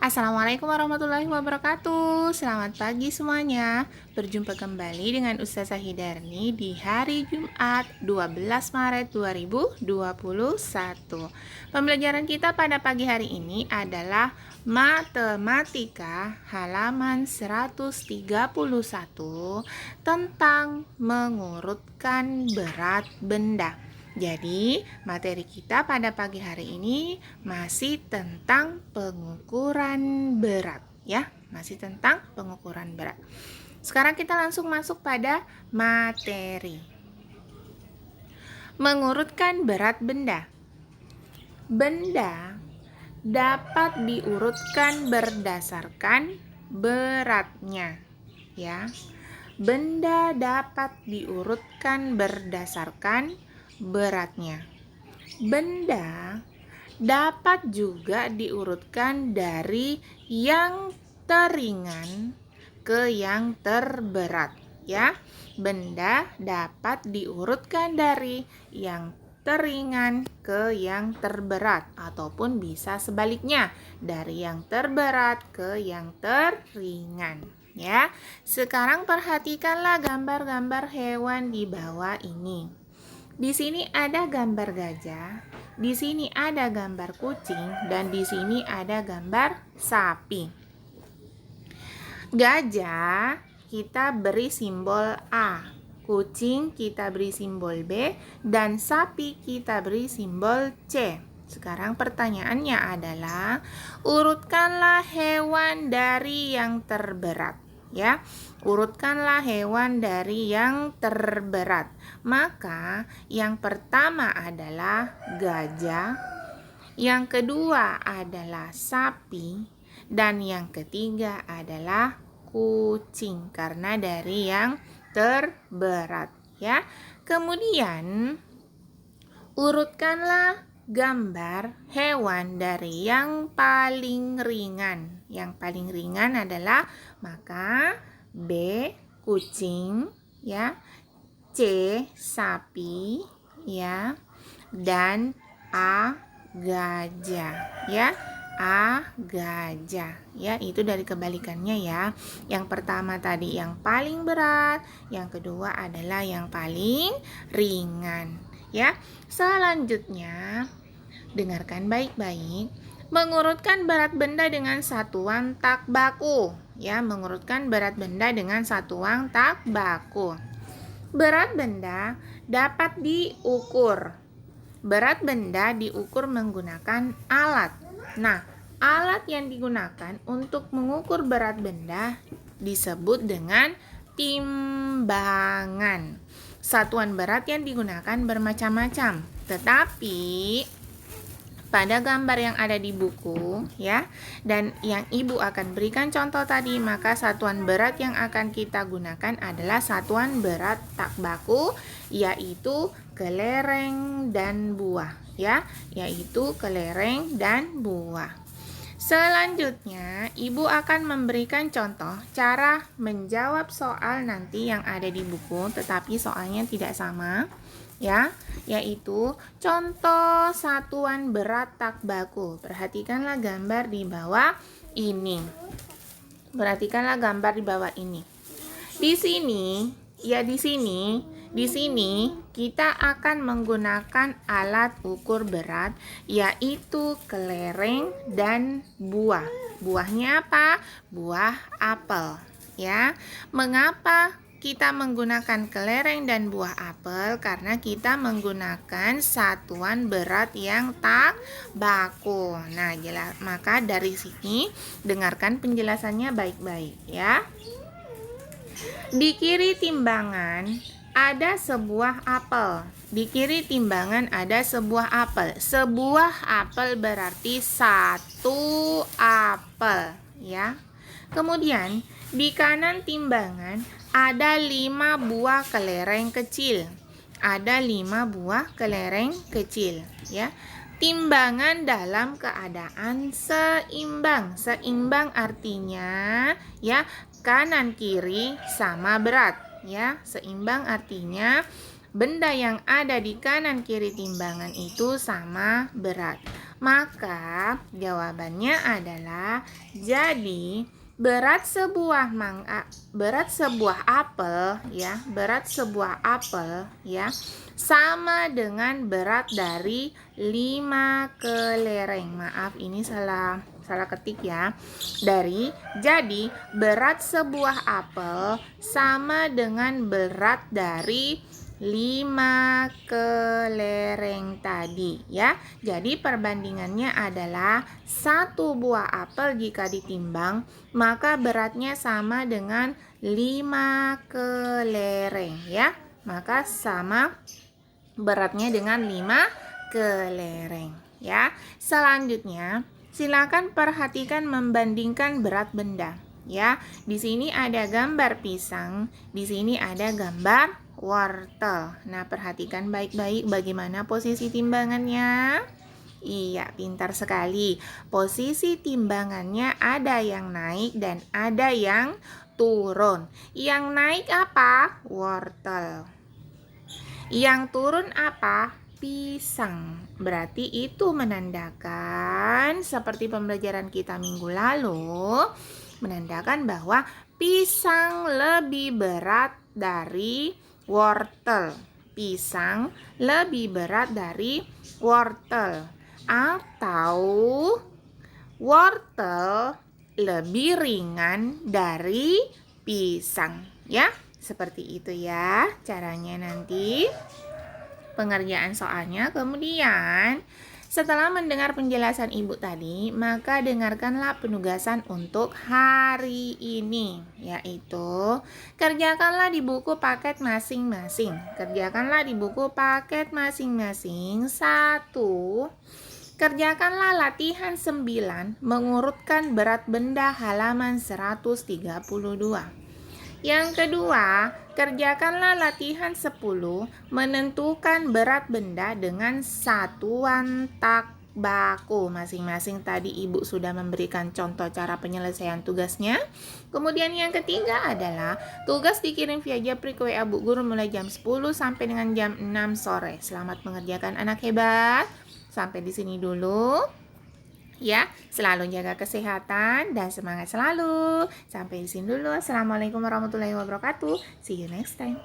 Assalamualaikum warahmatullahi wabarakatuh. Selamat pagi semuanya. Berjumpa kembali dengan Ustazah Hidarni di hari Jumat 12 Maret 2021. Pembelajaran kita pada pagi hari ini adalah matematika halaman 131 tentang mengurutkan berat benda. Jadi, materi kita pada pagi hari ini masih tentang pengukuran berat, ya. Masih tentang pengukuran berat. Sekarang kita langsung masuk pada materi. Mengurutkan berat benda. Benda dapat diurutkan berdasarkan beratnya, ya. Benda dapat diurutkan berdasarkan beratnya. Benda dapat juga diurutkan dari yang teringan ke yang terberat, ya. Benda dapat diurutkan dari yang teringan ke yang terberat, ataupun bisa sebaliknya, dari yang terberat ke yang teringan, ya. Sekarang perhatikanlah gambar-gambar hewan di bawah ini. Di sini ada gambar gajah, di sini ada gambar kucing, dan di sini ada gambar sapi. Gajah kita beri simbol A, kucing kita beri simbol B, dan sapi kita beri simbol C. Sekarang pertanyaannya adalah, urutkanlah hewan dari yang terberat, ya. Urutkanlah hewan dari yang terberat. Maka yang pertama adalah gajah, yang kedua adalah sapi, dan yang ketiga adalah kucing karena dari yang terberat, ya. Kemudian urutkanlah gambar hewan dari yang paling ringan. Yang paling ringan adalah maka B kucing, ya, C sapi, ya, dan A gajah, ya. A gajah, ya. Itu dari kebalikannya, ya. Yang pertama tadi yang paling berat, yang kedua adalah yang paling ringan, ya. Selanjutnya, dengarkan baik-baik. Mengurutkan berat benda dengan satuan tak baku, ya. Mengurutkan berat benda dengan satuan tak baku. Berat benda dapat diukur. Berat benda diukur menggunakan alat. Nah, alat yang digunakan untuk mengukur berat benda disebut dengan timbangan. Satuan berat yang digunakan bermacam-macam, tetapi pada gambar yang ada di buku, ya, dan yang ibu akan berikan contoh tadi, maka satuan berat yang akan kita gunakan adalah satuan berat tak baku, yaitu kelereng dan buah, ya, yaitu kelereng dan buah. Selanjutnya, ibu akan memberikan contoh cara menjawab soal nanti yang ada di buku, tetapi soalnya tidak sama, ya, yaitu contoh satuan berat tak baku. Perhatikanlah gambar di bawah ini. Perhatikanlah gambar di bawah ini. Di sini, ya, di sini kita akan menggunakan alat ukur berat, yaitu kelereng dan buah. Buahnya apa? Buah apel, ya. Mengapa kita menggunakan kelereng dan buah apel? Karena kita menggunakan satuan berat yang tak baku. Nah, maka dari sini dengarkan penjelasannya baik-baik, ya. Di kiri timbangan ada sebuah apel. Di kiri timbangan ada sebuah apel. Sebuah apel berarti satu apel, ya. Kemudian di kanan timbangan ada 5 buah kelereng kecil. Ada 5 buah kelereng kecil, ya. Timbangan dalam keadaan seimbang. Seimbang artinya, ya, kanan kiri sama berat, ya. Seimbang artinya benda yang ada di kanan kiri timbangan itu sama berat. Maka jawabannya adalah jadi berat sebuah apel ya sama dengan berat dari 5 kelereng. Maaf, ini salah ketik ya. Jadi berat sebuah apel sama dengan berat dari 5 kelereng tadi ya. Jadi perbandingannya adalah satu buah apel jika ditimbang maka beratnya sama dengan 5 kelereng ya. Maka sama beratnya dengan 5 kelereng ya. Selanjutnya, silakan perhatikan membandingkan berat benda ya. Di sini ada gambar pisang, di sini ada gambar wortel. Nah, perhatikan baik-baik bagaimana posisi timbangannya. Iya, pintar sekali. Posisi timbangannya ada yang naik dan ada yang turun. Yang naik apa? Wortel. Yang turun apa? Pisang. Berarti itu menandakan seperti pembelajaran kita minggu lalu, menandakan bahwa pisang lebih berat dari wortel. Pisang lebih berat dari wortel. Atau wortel lebih ringan dari pisang. Ya, seperti itu ya caranya nanti pengerjaan soalnya. Kemudian setelah mendengar penjelasan ibu tadi, maka dengarkanlah penugasan untuk hari ini, yaitu kerjakanlah di buku paket masing-masing. Kerjakanlah di buku paket masing-masing. 1. Kerjakanlah latihan 9 mengurutkan berat benda halaman 132. Yang kedua, kerjakanlah latihan 10 menentukan berat benda dengan satuan tak baku. Masing-masing tadi ibu sudah memberikan contoh cara penyelesaian tugasnya. Kemudian yang ketiga adalah tugas dikirim via japri ke WA Bu Guru mulai jam 10 sampai dengan jam 6 sore. Selamat mengerjakan anak hebat. Sampai di sini dulu. Ya, selalu jaga kesehatan dan semangat selalu. Sampai di sini dulu. Assalamualaikum warahmatullahi wabarakatuh. See you next time.